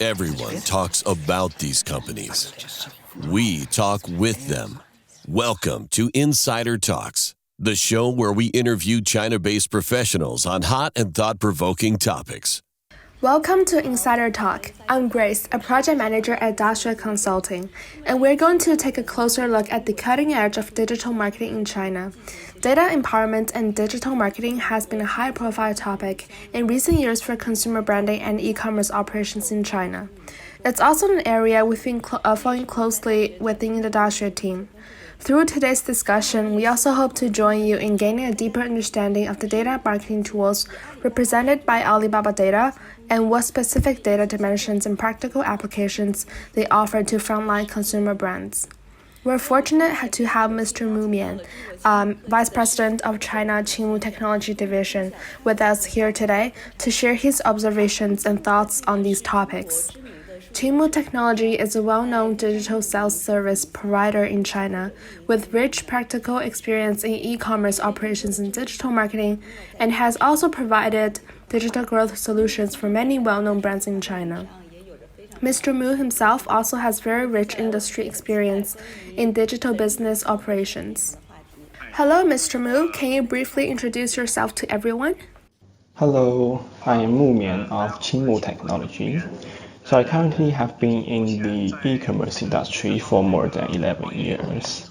Everyone talks about these companies. We talk with them. Welcome to Insider Talks, the show where we interview China-based professionals on hot and thought-provoking topics. Welcome to Insider Talk. I'm Grace, a project manager at Dasha Consulting, and we're going to take a closer look at the cutting edge of digital marketing in China. Data empowerment and digital marketing has been a high-profile topic in recent years for consumer branding and e-commerce operations in China. It's also an area we've been following closely within the Dasha team. Through today's discussion, we also hope to join you in gaining a deeper understanding of the data marketing tools represented by Alibaba Data and what specific data dimensions and practical applications they offer to frontline consumer brands. We're fortunate to have Mr. Mu Mian, Vice President of China Qingmu Technology Division, with us here today to share his observations and thoughts on these topics. Qingmu Technology is a well-known digital sales service provider in China with rich practical experience in e-commerce operations and digital marketing, and has also provided digital growth solutions for many well-known brands in China. Mr. Mu himself also has very rich industry experience in digital business operations. Hello, Mr. Mu. Can you briefly introduce yourself to everyone? Hello, I am Mu Mian of Qingmu Technology. So I currently have been in the e-commerce industry for more than 11 years.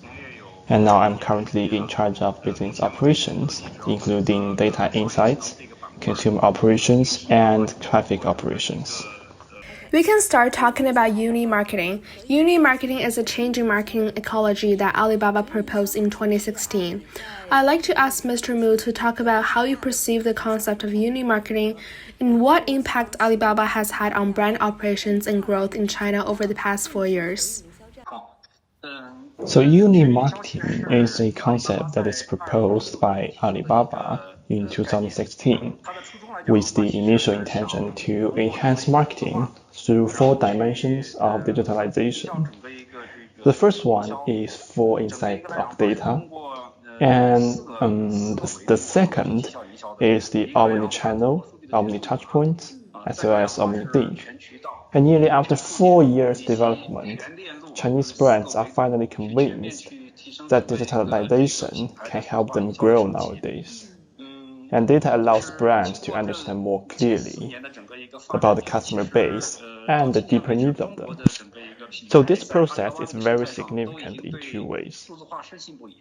And now I'm currently in charge of business operations, including data insights, consumer operations, and traffic operations. We can start talking about uni-marketing. Uni-marketing is a change in marketing ecology that Alibaba proposed in 2016. I'd like to ask Mr. Mu to talk about how you perceive the concept of uni-marketing and what impact Alibaba has had on brand operations and growth in China over the past 4 years. So uni-marketing is a concept that is proposed by Alibaba in 2016 with the initial intention to enhance marketing through 4 dimensions of digitalization. The first one is full insight of data, and the second is the omni-channel, omni-touchpoints, as well as omni-link. And nearly after 4 years development, Chinese brands are finally convinced that digitalization can help them grow nowadays. And data allows brands to understand more clearly about the customer base and the deeper needs of them. So this process is very significant in 2 ways.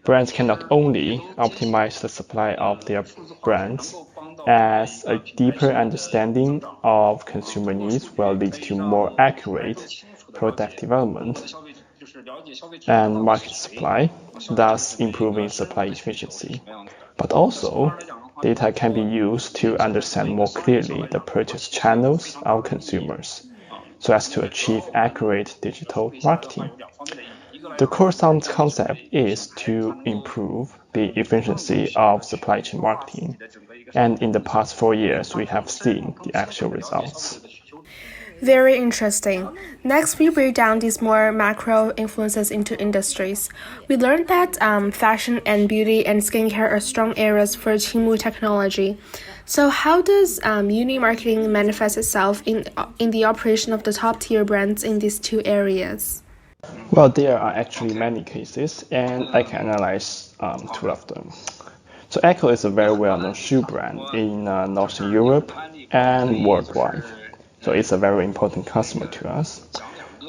Brands can not only optimize the supply of their brands, as a deeper understanding of consumer needs will lead to more accurate product development and market supply, thus improving supply efficiency. But also, data can be used to understand more clearly the purchase channels of consumers, so as to achieve accurate digital marketing. The core concept is to improve the efficiency of supply chain marketing, and in the past 4 years, we have seen the actual results. Very interesting. Next, we break down these more macro influences into industries. We learned that fashion and beauty and skincare are strong areas for Qingmu Technology. So how does uni-marketing manifest itself in the operation of the top-tier brands in these 2 areas? Well, there are actually many cases, and I can analyze 2 of them. So Ecco is a very well-known shoe brand in Northern Europe and worldwide. So it's a very important customer to us.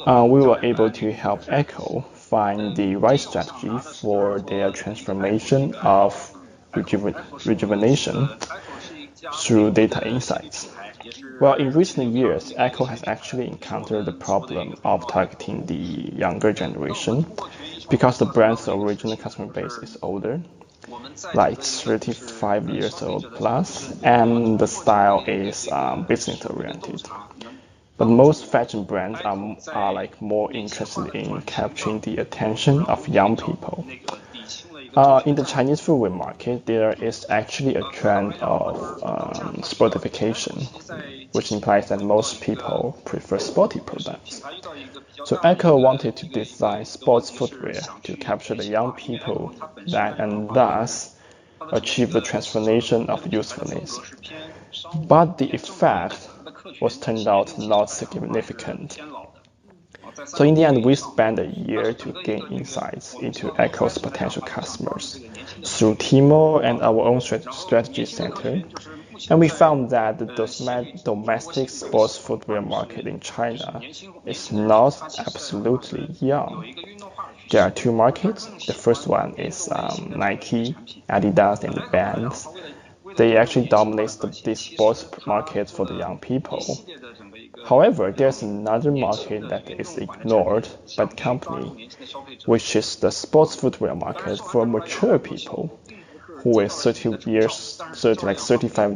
We were able to help Ecco find the right strategy for their transformation of rejuvenation through data insights. Well, in recent years, Ecco has actually encountered the problem of targeting the younger generation because the brand's original customer base is older, like 35 years old plus, and the style is business-oriented. But most fashion brands are like more interested in capturing the attention of young people. In the Chinese footwear market, there is actually a trend of sportification, which implies that most people prefer sporty products. So Ecco wanted to design sports footwear to capture the young people and thus achieve the transformation of usefulness. but the effect was turned out not significant. So in the end, we spent a year to gain insights into Ecco's potential customers through Qingmu and our own strategy center. And we found that the domestic sports footwear market in China is not absolutely young. There are two markets. The first one is Nike, Adidas, and the bands. They actually dominate the sports market for the young people. However, there's another market that is ignored by the company, which is the sports footwear market for mature people who is 35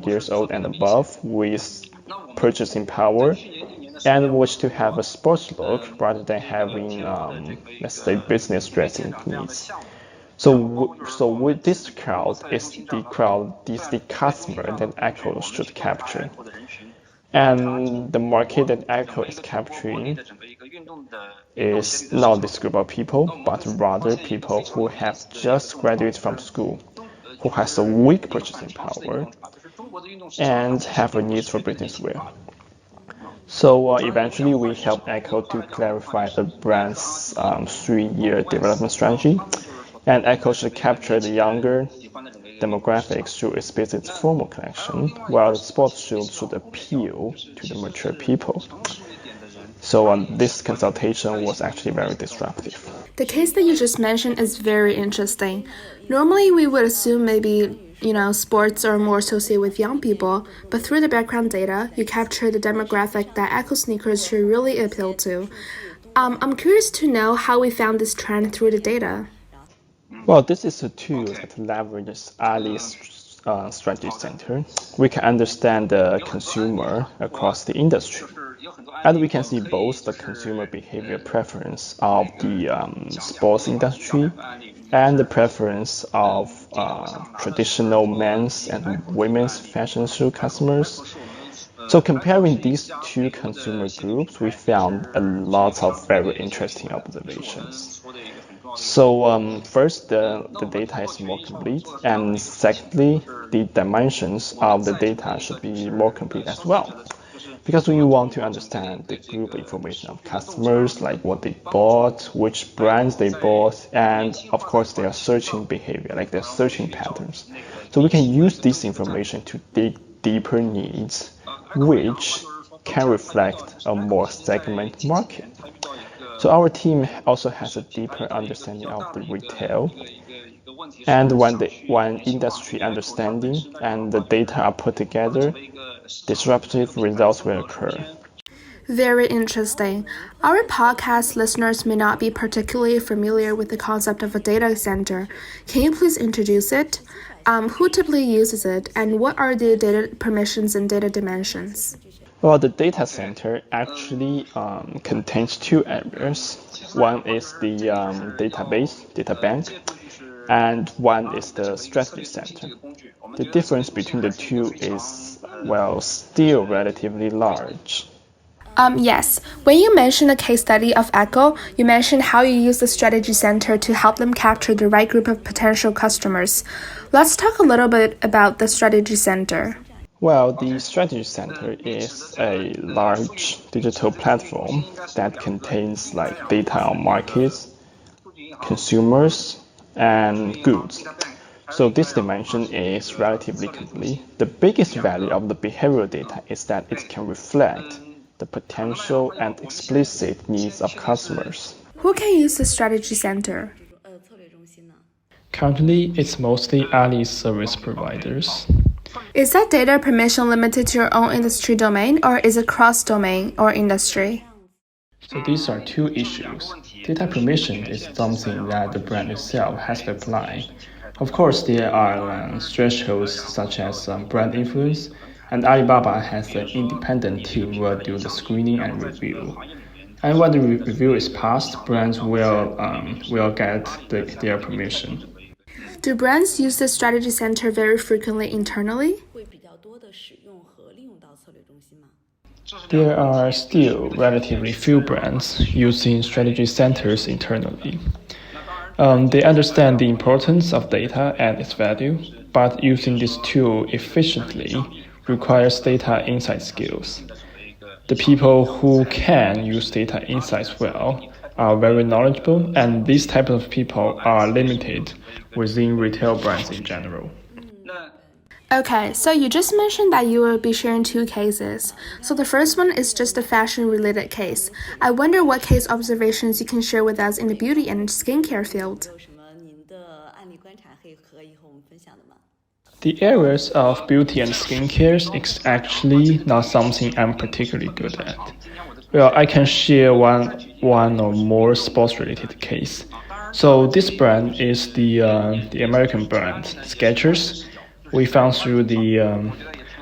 years old and above with purchasing power and wish to have a sports look rather than having, let's say, business dressing needs. So with this crowd is the customer that Ecco should capture. And the market that Ecco is capturing is not this group of people, but rather people who have just graduated from school, who has a weak purchasing power, and have a need for business wear. So eventually we helped Ecco to clarify the brand's 3-year development strategy, and Ecco should capture the younger demographics through its business formal collection, while the sports shoes should appeal to the mature people. So this consultation was actually very disruptive. The case that you just mentioned is very interesting. Normally, we would assume maybe, sports are more associated with young people, but through the background data, you capture the demographic that Ecco sneakers should really appeal to. I'm curious to know how we found this trend through the data. Well, this is a tool that leverages Ali's strategy center. We can understand the consumer across the industry. And we can see both the consumer behavior preference of the sports industry and the preference of traditional men's and women's fashion shoe customers. So comparing these two consumer groups, we found a lot of very interesting observations. So first, the data is more complete, and secondly, the dimensions of the data should be more complete as well. Because we want to understand the group information of customers, like what they bought, which brands they bought, and of course their searching behavior, like their searching patterns. So we can use this information to dig deeper needs, which can reflect a more segmented market. So our team also has a deeper understanding of the retail. And when industry understanding and the data are put together, disruptive results will occur. Very interesting. Our podcast listeners may not be particularly familiar with the concept of a data center. Can you please introduce it? Who typically uses it, and what are the data permissions and data dimensions? Well, the data center actually contains two areas. One is the databank, and one is the strategy center. The difference between the two is, still relatively large. Yes. When you mentioned a case study of Ecco, you mentioned how you use the strategy center to help them capture the right group of potential customers. Let's talk a little bit about the strategy center. Well, the strategy center is a large digital platform that contains data on markets, consumers, and goods. So this dimension is relatively complete. The biggest value of the behavioral data is that it can reflect the potential and explicit needs of customers. Who can use the strategy center? Currently, it's mostly Ali service providers. Is that data permission limited to your own industry domain, or is it cross-domain or industry? So these are two issues. Data permission is something that the brand itself has to apply. Of course, there are thresholds such as brand influence, and Alibaba has an independent team who will do the screening and review. And when the review is passed, brands will get their permission. Do brands use the strategy center very frequently internally? There are still relatively few brands using strategy centers internally. They understand the importance of data and its value, but using this tool efficiently requires data insight skills. The people who can use data insights well are very knowledgeable, and these types of people are limited within retail brands in general. Okay, so you just mentioned that you will be sharing two cases. So the first one is just a fashion-related case. I wonder what case observations you can share with us in the beauty and skincare field. The areas of beauty and skincare is actually not something I'm particularly good at. Well, I can share one or more sports-related case. So this brand is the American brand Skechers. We found through the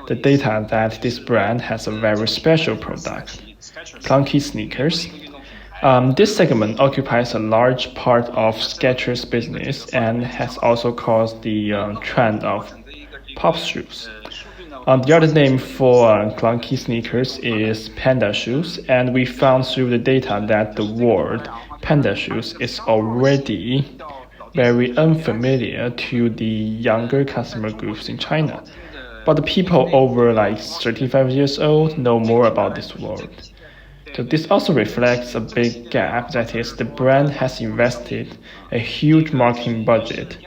data that this brand has a very special product, clunky sneakers. This segment occupies a large part of Skechers' business and has also caused the trend of pop shoes. The other name for clunky sneakers is panda shoes, and we found through the data that the word panda shoes is already very unfamiliar to the younger customer groups in China. But the people over like 35 years old know more about this word. So this also reflects a big gap, that is, the brand has invested a huge marketing budget,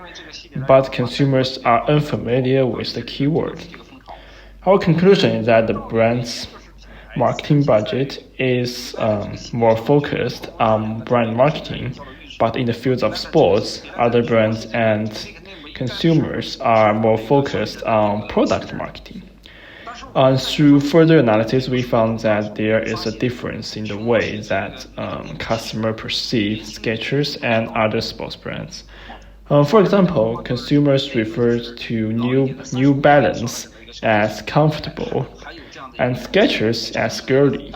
but consumers are unfamiliar with the keyword. Our conclusion is that the brand's marketing budget is more focused on brand marketing, but in the fields of sports, other brands and consumers are more focused on product marketing. Through further analysis, we found that there is a difference in the way that customers perceive Skechers and other sports brands. For example, consumers refer to New Balance as comfortable and Skechers as girly.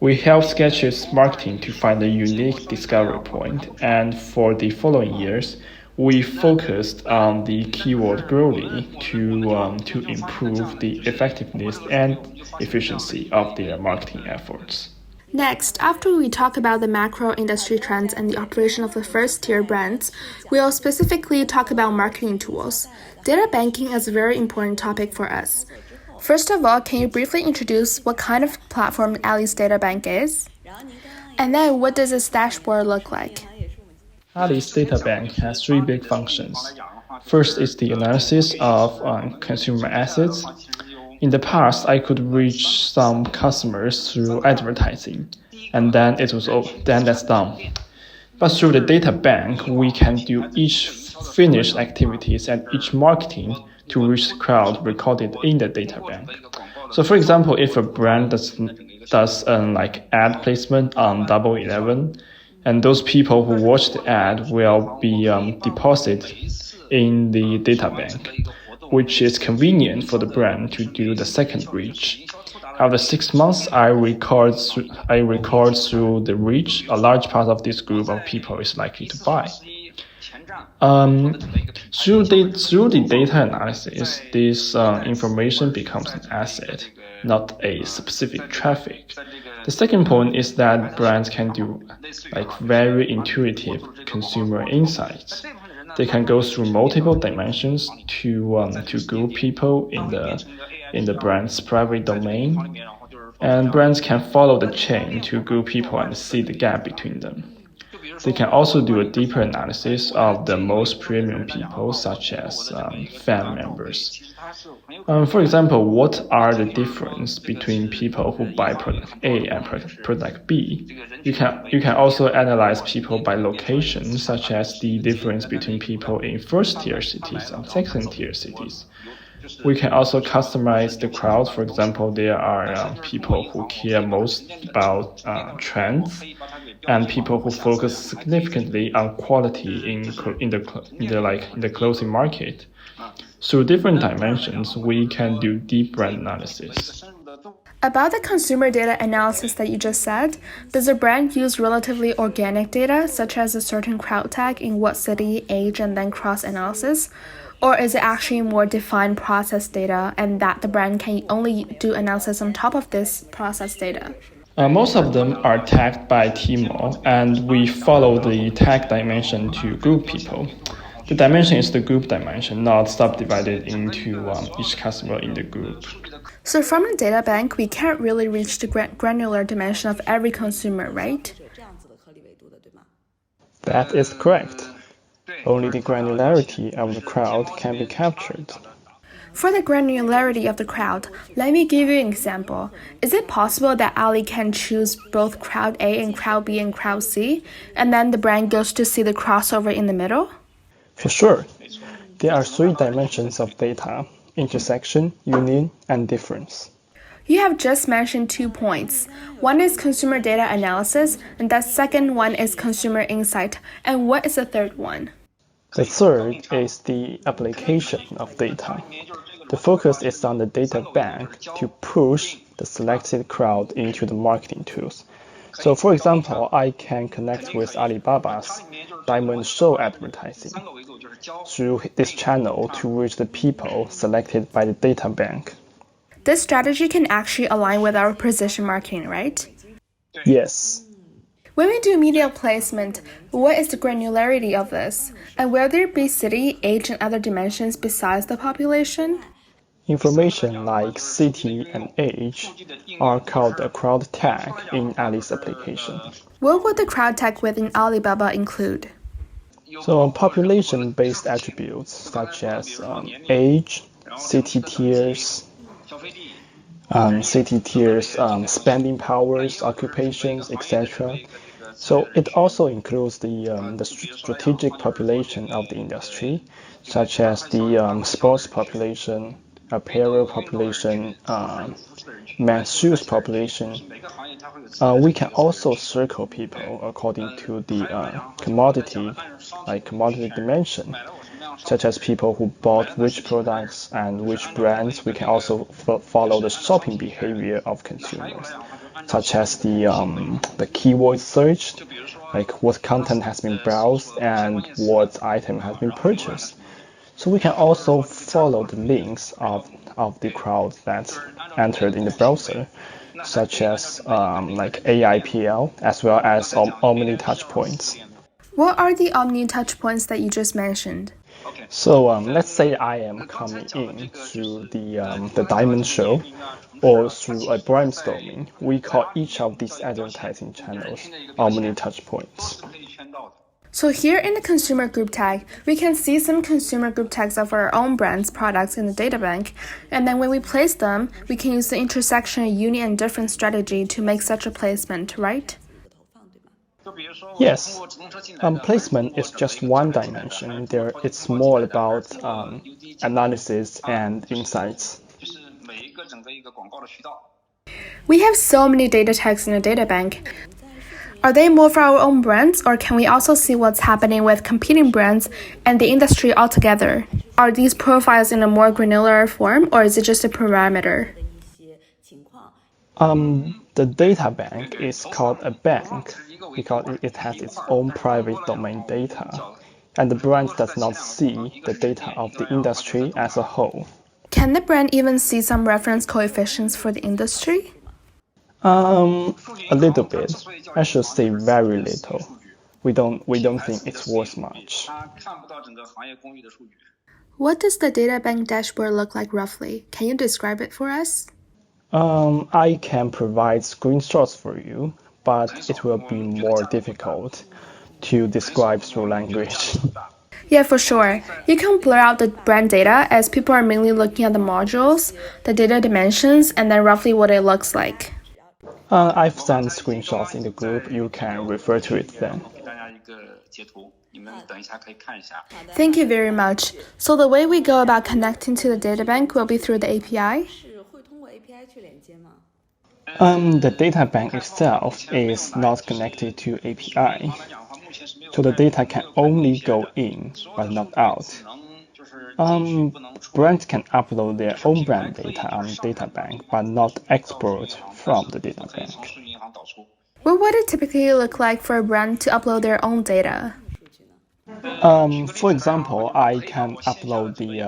We helped Skechers marketing to find a unique discovery point, and for the following years, we focused on the keyword girly to improve the effectiveness and efficiency of their marketing efforts. Next, after we talk about the macro industry trends and the operation of the first-tier brands, we'll specifically talk about marketing tools. Data banking is a very important topic for us. First of all, can you briefly introduce what kind of platform Ali's Databank is? And then, what does this dashboard look like? Ali's Databank has three big functions. First is the analysis of consumer assets. In the past, I could reach some customers through advertising, and then that's done. But through the data bank, we can do each finished activities and each marketing to reach the crowd recorded in the data bank. So, for example, if a brand does like ad placement on Double 11, and those people who watch the ad will be deposited in the data bank, which is convenient for the brand to do the second reach. After 6 months, I record through the reach. A large part of this group of people is likely to buy. Through the data analysis, this information becomes an asset, not a specific traffic. The second point is that brands can do like very intuitive consumer insights. They can go through multiple dimensions to group people in the brand's private domain, and brands can follow the chain to group people and see the gap between them. They can also do a deeper analysis of the most premium people, such as fan members. For example, what are the difference between people who buy product A and product B? You can also analyze people by location, such as the difference between people in first-tier cities and second-tier cities. We can also customize the crowd. For example, there are people who care most about trends, and people who focus significantly on quality in the clothing market. Through different dimensions, we can do deep brand analysis. About the consumer data analysis that you just said, does a brand use relatively organic data, such as a certain crowd tag in what city, age, and then cross-analysis? Or is it actually more defined process data, and that the brand can only do analysis on top of this process data? Most of them are tagged by Qingmu, and we follow the tag dimension to group people. The dimension is the group dimension, not subdivided into each customer in the group. So from a data bank, we can't really reach the granular dimension of every consumer, right? That is correct. Only the granularity of the crowd can be captured. For the granularity of the crowd, let me give you an example. Is it possible that Ali can choose both crowd A and crowd B and crowd C, and then the brand goes to see the crossover in the middle? For sure. There are three dimensions of data: intersection, union, and difference. You have just mentioned 2 points. One is consumer data analysis, and that second one is consumer insight. And what is the third one? The third is the application of data. The focus is on the data bank to push the selected crowd into the marketing tools. So for example, I can connect with Alibaba's Diamond Show advertising through this channel to reach the people selected by the data bank. This strategy can actually align with our precision marketing, right? Yes. When we do media placement, what is the granularity of this? And will there be city, age, and other dimensions besides the population? Information like city and age are called a crowd tag in Ali's application. What would the crowd tag within Alibaba include? So population-based attributes such as age, city tiers, spending powers, occupations, etc. So it also includes the strategic population of the industry, such as the sports population, apparel population, men's shoes population. We can also circle people according to the commodity dimension, such as people who bought which products and which brands. We can also follow the shopping behavior of consumers, such as the keyword searched, like what content has been browsed and what item has been purchased. So we can also follow the links of the crowd that entered in the browser, such as like AIPL, as well as Omni touchpoints. What are the Omni touchpoints that you just mentioned? So let's say I am coming in through the Diamond Show or through a brainstorming. We call each of these advertising channels Omni touchpoints. So here in the consumer group tag, we can see some consumer group tags of our own brands products in the data bank, and then when we place them, we can use the intersection, union, and difference strategy to make such a placement, right? Yes, placement is just one dimension. It's more about analysis and insights. We have so many data tags in the data bank. Are they more for our own brands, or can we also see what's happening with competing brands and the industry altogether? Are these profiles in a more granular form, or is it just a parameter? The data bank is called a bank because it has its own private domain data, and the brand does not see the data of the industry as a whole. Can the brand even see some reference coefficients for the industry? A little bit. I should say very little. We don't think it's worth much. What does the data bank dashboard look like roughly? Can you describe it for us? I can provide screenshots for you, but it will be more difficult to describe through language. Yeah, for sure. You can blur out the brand data as people are mainly looking at the modules, the data dimensions, and then roughly what it looks like. I've sent screenshots in the group. You can refer to it then. Thank you very much. So the way we go about connecting to the data bank will be through the API? The data bank itself is not connected to API. So the data can only go in, but not out. Brands can upload their own brand data on data bank, but not export from the data bank. What would it typically look like for a brand to upload their own data? For example, I can upload the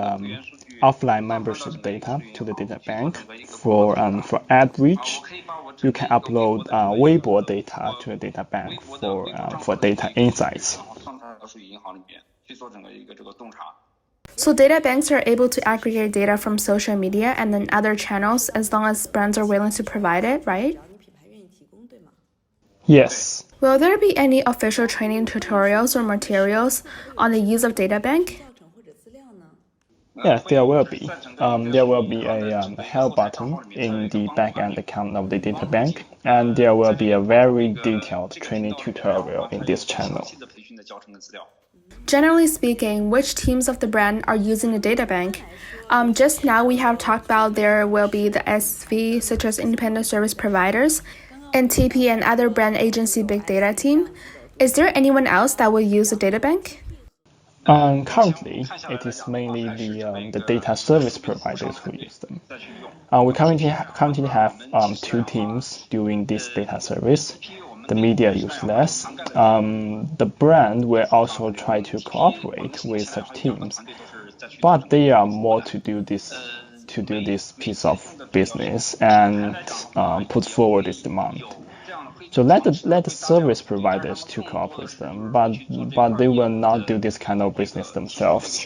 offline membership data to the data bank. For ad reach, you can upload Weibo data to the data bank for data insights. So data banks are able to aggregate data from social media and then other channels as long as brands are willing to provide it, right? Yes. Will there be any official training tutorials or materials on the use of data bank? Yes, there will be. There will be a help button in the backend account of the data bank, and there will be a very detailed training tutorial in this channel. Generally speaking, which teams of the brand are using the data bank? Just now we have talked about there will be the SV, such as independent service providers, and TP and other brand agency big data team. Is there anyone else that will use the data bank? Currently, it is mainly the data service providers who use them. We currently have two teams doing this data service. The media use less. The brand will also try to cooperate with such teams, but they are more to do this piece of business and put forward its demand. So let the service providers to cooperate with them, but they will not do this kind of business themselves.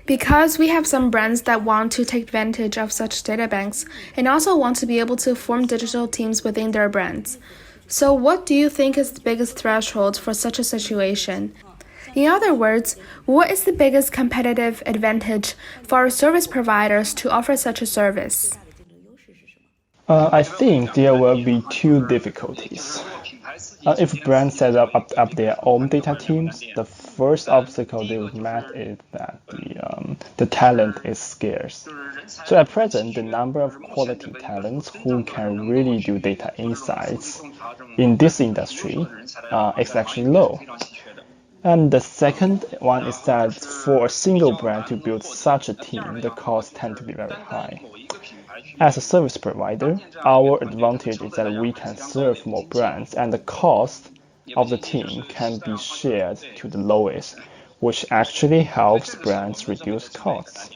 Because we have some brands that want to take advantage of such data banks and also want to be able to form digital teams within their brands. So what do you think is the biggest threshold for such a situation? In other words, what is the biggest competitive advantage for our service providers to offer such a service? I think there will be two difficulties. If brands set up their own data teams, the first obstacle they would meet is that the talent is scarce. So at present, the number of quality talents who can really do data insights in this industry is actually low. And the second one is that for a single brand to build such a team, the costs tend to be very high. As a service provider, our advantage is that we can serve more brands and the cost of the team can be shared to the lowest, which actually helps brands reduce costs.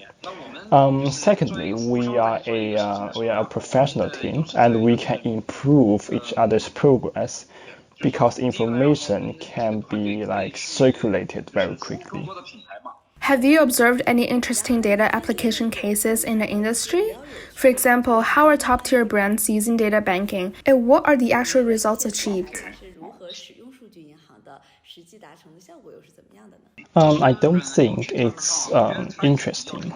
Secondly, we are a professional team and we can improve each other's progress because information can be circulated very quickly. Have you observed any interesting data application cases in the industry? For example, how are top-tier brands using data banking, and what are the actual results achieved? I don't think it's interesting,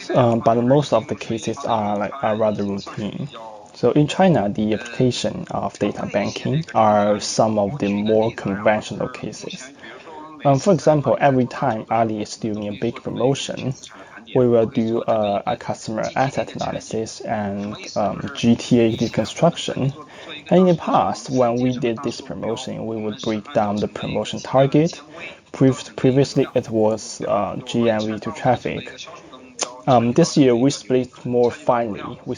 but most of the cases are rather routine. So in China, the application of data banking are some of the more conventional cases. For example, every time Ali is doing a big promotion, we will do a customer asset analysis and GTA deconstruction. And in the past, when we did this promotion, we would break down the promotion target. Previously, it was GMV to traffic. This year, we split more finely. We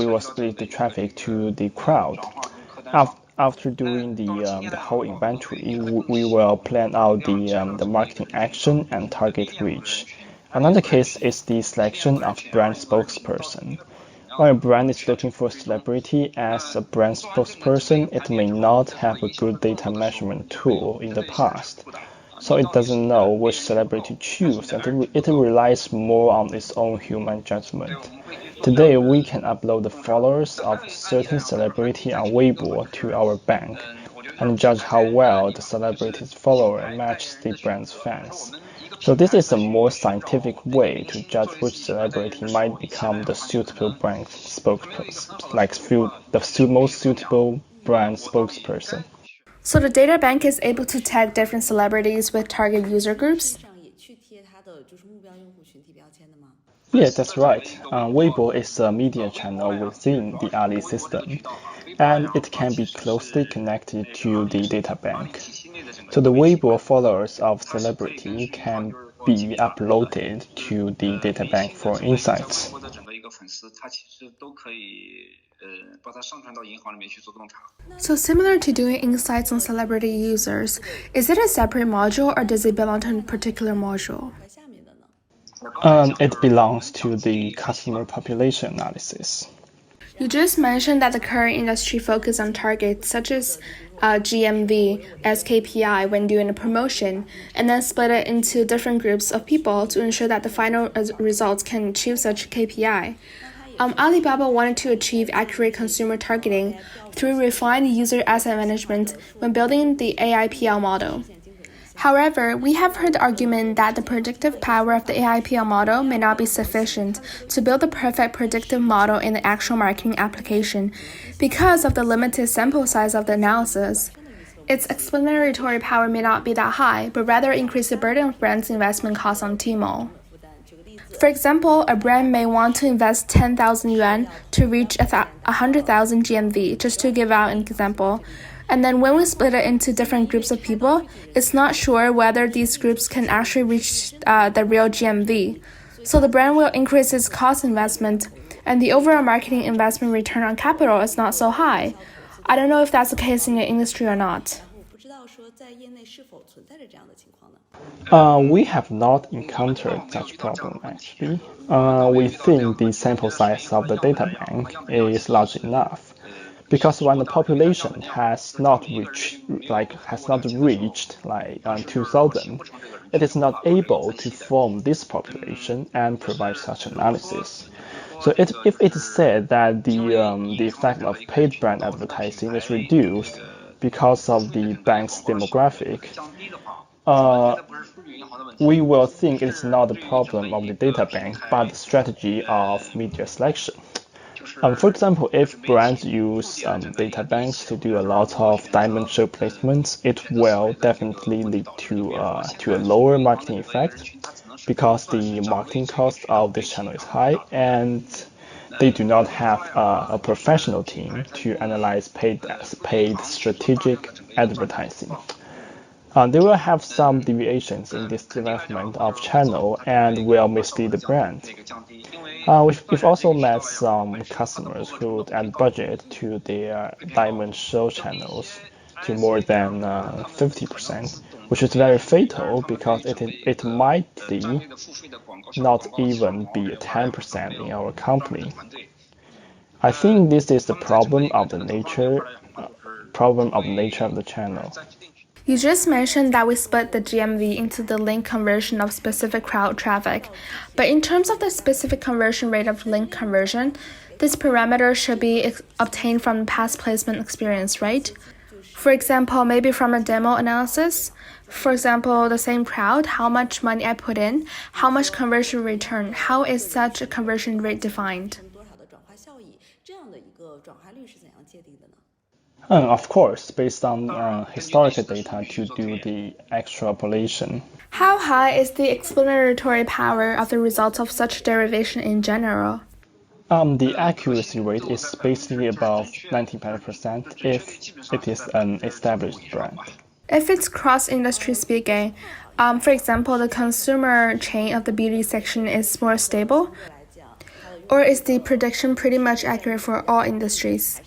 will split the traffic to the crowd. After doing the whole inventory, we will plan out the marketing action and target reach. Another case is the selection of brand spokesperson. When a brand is looking for a celebrity as a brand spokesperson, it may not have a good data measurement tool in the past. So it doesn't know which celebrity to choose, and it relies more on its own human judgment. Today, we can upload the followers of a certain celebrity on Weibo to our bank and judge how well the celebrity's follower matches the brand's fans. So this is a more scientific way to judge which celebrity might become the suitable brand spokesperson, the most suitable brand spokesperson. So the data bank is able to tag different celebrities with target user groups? Yes, that's right. Weibo is a media channel within the Ali system, and it can be closely connected to the data bank. So the Weibo followers of celebrity can be uploaded to the data bank for insights. So similar to doing insights on celebrity users, is it a separate module or does it belong to a particular module? It belongs to the customer population analysis. You just mentioned that the current industry focus on targets such as GMV as KPI when doing a promotion, and then split it into different groups of people to ensure that the final results can achieve such KPI. Alibaba wanted to achieve accurate consumer targeting through refined user asset management when building the AIPL model. However, we have heard the argument that the predictive power of the AIPL model may not be sufficient to build the perfect predictive model in the actual marketing application because of the limited sample size of the analysis. Its explanatory power may not be that high, but rather increase the burden of brands' investment costs on Tmall. For example, a brand may want to invest 10,000 yuan to reach 100,000 GMV, just to give out an example. And then when we split it into different groups of people, it's not sure whether these groups can actually reach the real GMV. So the brand will increase its cost investment, and the overall marketing investment return on capital is not so high. I don't know if that's the case in the industry or not. We have not encountered such problem actually. We think the sample size of the data bank is large enough. Because when the population has not reached 2000, it is not able to form this population and provide such analysis. So if it is said that the effect of paid brand advertising is reduced because of the bank's demographic, we will think it's not the problem of the data bank, but the strategy of media selection. For example, if brands use data banks to do a lot of diamond show placements, it will definitely lead to a lower marketing effect because the marketing cost of this channel is high and they do not have a professional team to analyze paid strategic advertising. They will have some deviations in this development of channel and will mislead the brand. We've also met some customers who would add budget to their diamond show channels to more than 50%, which is very fatal because it might not even be 10% in our company. I think this is the problem of the nature of the channel. You just mentioned that we split the GMV into the link conversion of specific crowd traffic, but in terms of the specific conversion rate of link conversion, this parameter should be obtained from past placement experience, right? For example, maybe from a demo analysis. For example, the same crowd, how much money I put in, how much conversion return, how is such a conversion rate defined? Of course, based on historical data to do the extrapolation. How high is the explanatory power of the results of such derivation in general? The accuracy rate is basically above 95% if it is an established brand. If it's cross-industry speaking, for example, the consumer chain of the beauty section is more stable, or is the prediction pretty much accurate for all industries?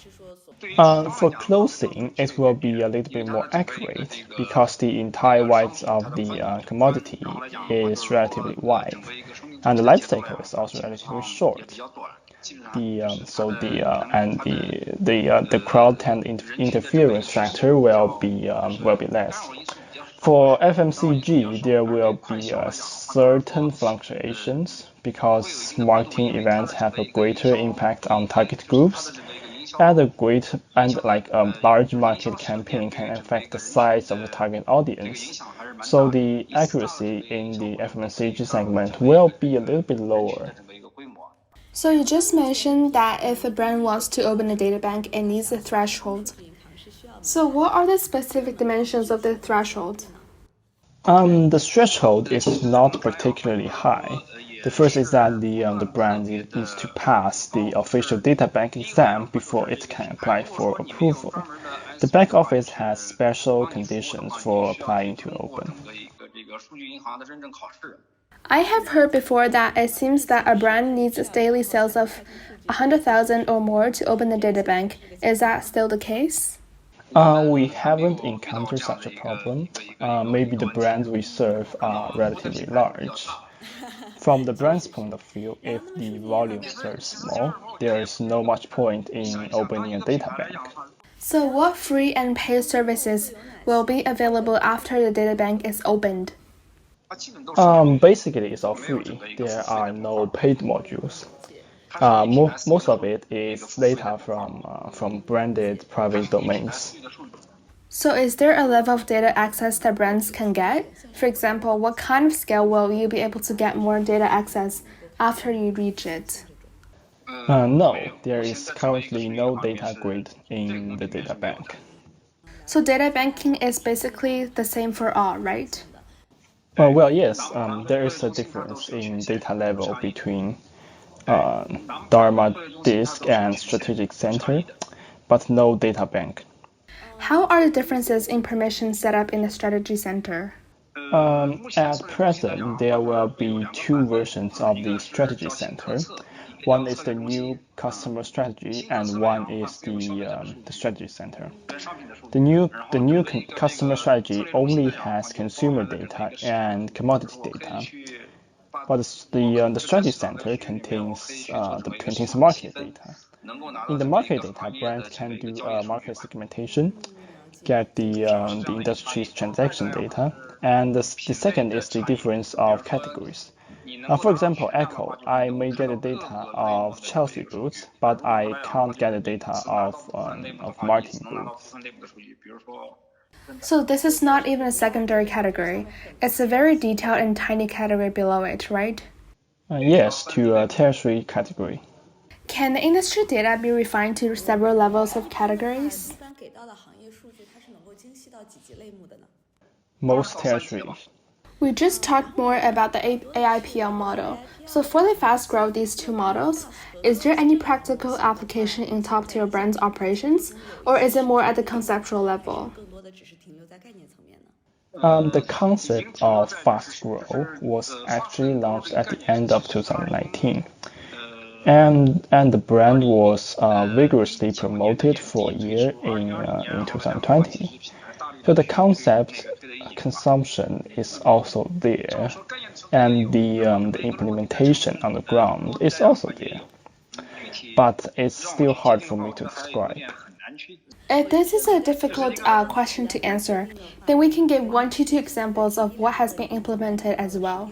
For clothing, it will be a little bit more accurate because the entire width of the commodity is relatively wide, and the life cycle is also relatively short. The crowd interference factor will be less. For FMCG, there will be certain fluctuations because marketing events have a greater impact on target groups. And a large market campaign can affect the size of the target audience. So the accuracy in the FMCG segment will be a little bit lower. So you just mentioned that if a brand wants to open a data bank, it needs a threshold. So what are the specific dimensions of the threshold? The threshold is not particularly high. The first is that the brand needs to pass the official data bank exam before it can apply for approval. The back office has special conditions for applying to open. I have heard before that it seems that a brand needs daily sales of 100,000 or more to open the data bank. Is that still the case? We haven't encountered such a problem. Maybe the brands we serve are relatively large. From the brand's point of view, if the volume is very small, there is no much point in opening a data bank. So what free and paid services will be available after the data bank is opened? Basically, it's all free. There are no paid modules. Most of it is data from branded private domains. So is there a level of data access that brands can get? For example, what kind of scale will you be able to get more data access after you reach it? No, there is currently no data grid in the data bank. So data banking is basically the same for all, right? Well, yes, there is a difference in data level between Dharma disk and strategic center, but no data bank. How are the differences in permission set up in the strategy center? At present, there will be two versions of the strategy center. One is the new customer strategy, and one is the strategy center. The new customer strategy only has consumer data and commodity data, but the strategy center contains market data. In the market data, brands can do market segmentation, get the industry's transaction data, and the second is the difference of categories. For example, Ecco, I may get the data of Chelsea boots, but I can't get the data of Martin boots. So this is not even a secondary category. It's a very detailed and tiny category below it, right? Yes, to a tertiary category. Can the industry data be refined to several levels of categories? Most tertiaries. We just talked more about the AIPL model. So for the fast growth of these two models, is there any practical application in top-tier brands' operations, or is it more at the conceptual level? The concept of fast growth was actually launched at the end of 2019. And the brand was vigorously promoted for a year in 2020. So the concept consumption is also there, and the implementation on the ground is also there. But it's still hard for me to describe. If this is a difficult question to answer, then we can give 1 to 2 examples of what has been implemented as well.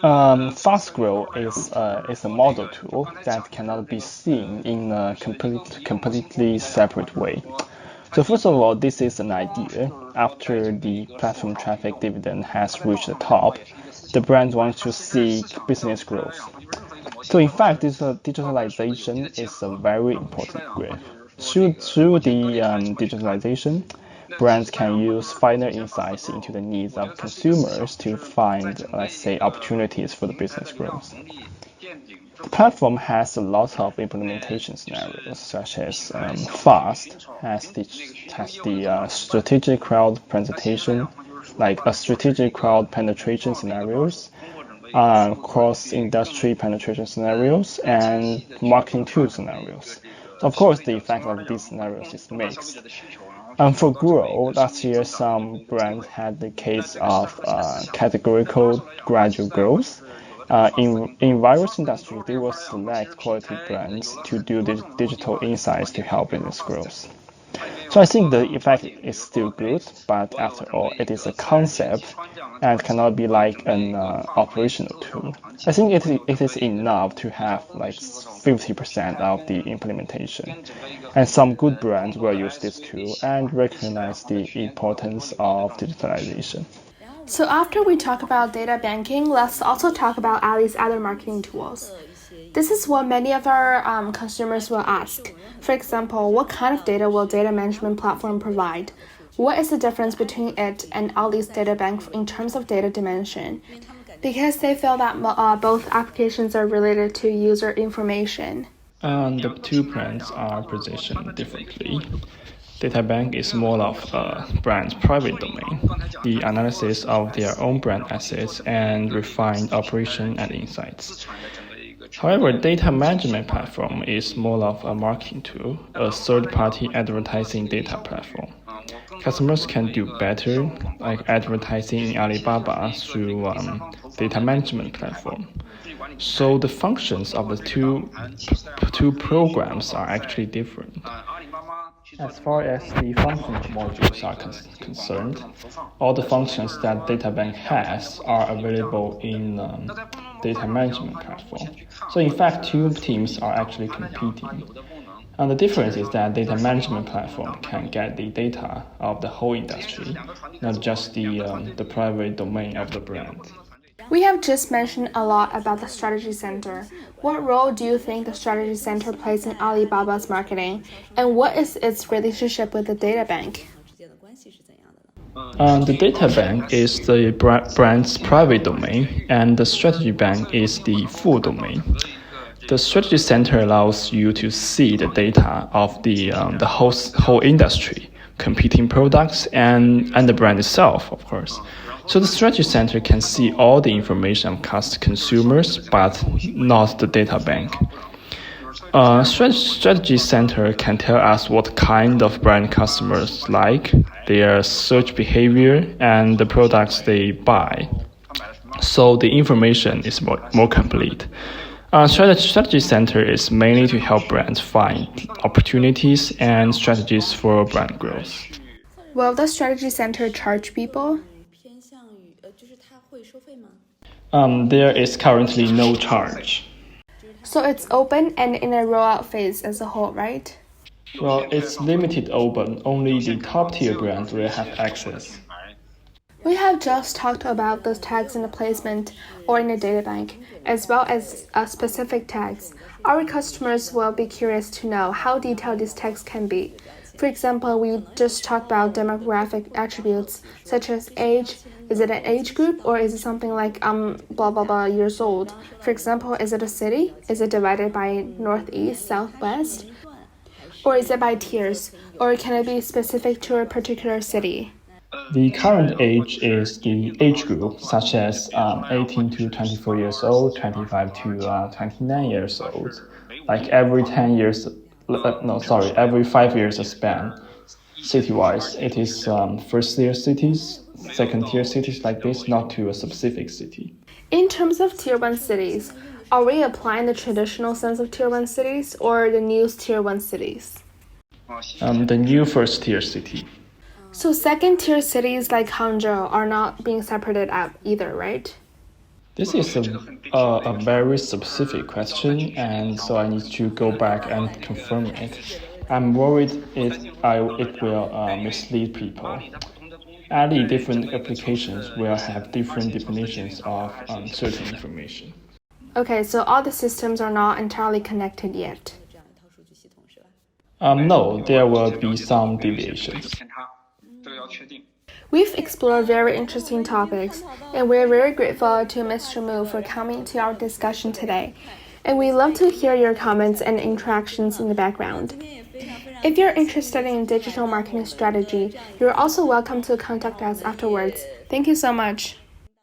Fast growth is a model tool that cannot be seen in a completely separate way. So first of all, this is an idea. After the platform traffic dividend has reached the top, the brand wants to seek business growth. So in fact, this digitalization is a very important graph. Through the digitalization, brands can use finer insights into the needs of consumers to find, let's say, opportunities for the business growth. The platform has a lot of implementation scenarios, such as FAST has the strategic crowd presentation, like a strategic crowd penetration scenarios, cross-industry penetration scenarios, and marketing tool scenarios. Of course, the effect of these scenarios is mixed. For Grow, last year some brands had the case of categorical gradual growth. In various industries, they will select quality brands to do digital insights to help business growth. So I think the effect is still good, but after all, it is a concept and cannot be like an operational tool. I think it is enough to have like 50% of the implementation. And some good brands will use this tool and recognize the importance of digitalization. So after we talk about data banking, let's also talk about Ali's other marketing tools. This is what many of our consumers will ask. For example, what kind of data will data management platform provide? What is the difference between it and Ali's data bank in terms of data dimension? Because they feel that both applications are related to user information. The two brands are positioned differently. Databank is more of a brand's private domain, the analysis of their own brand assets and refined operation and insights. However, data management platform is more of a marketing tool, a third-party advertising data platform. customers can do better, like advertising in Alibaba through data management platform. So the functions of the two programs are actually different. As far as the functional modules are concerned, all the functions that Databank has are available in data management platform. So in fact, two teams are actually competing. And the difference is that data management platform can get the data of the whole industry, not just the private domain of the brand. We have just mentioned a lot about the strategy center. What role do you think the strategy center plays in Alibaba's marketing, and what is its relationship with the data bank? The data bank is the brand's private domain, and the strategy bank is the full domain. The strategy center allows you to see the data of the whole industry, competing products, and the brand itself, of course. So the strategy center can see all the information of consumers, but not the data bank. Strategy center can tell us what kind of brand customers like, their search behavior, and the products they buy. So the information is more complete. Strategy center is mainly to help brands find opportunities and strategies for brand growth. Will the strategy center charge people? There is currently no charge. So it's open and in a rollout phase as a whole, right? Well, it's limited open. Only the top tier brands will have access. We have just talked about the tags in the placement or in the data bank, as well as specific tags. Our customers will be curious to know how detailed these tags can be. For example, we just talked about demographic attributes such as age. Is it an age group, or is it something like blah blah blah years old? For example, is it a city? Is it divided by northeast, southwest? Or is it by tiers? Or can it be specific to a particular city? The current age is the age group, such as 18 to 24 years old, 25 to 29 years old. Like every 10 years, every 5 years span. City-wise, it is first-tier cities, second-tier cities like this, not to a specific city. In terms of Tier 1 cities, are we applying the traditional sense of Tier 1 cities or the new Tier 1 cities? The new first-tier city. So second-tier cities like Hangzhou are not being separated out either, right? This is a very specific question, and so I need to go back and confirm it. I'm worried it will mislead people. Any different applications will have different definitions of certain information. Okay, so all the systems are not entirely connected yet. No, there will be some deviations. We've explored very interesting topics, and we're very grateful to Mr. Mu for coming to our discussion today. And we love to hear your comments and interactions in the background. If you're interested in digital marketing strategy, you're also welcome to contact us afterwards. Thank you so much.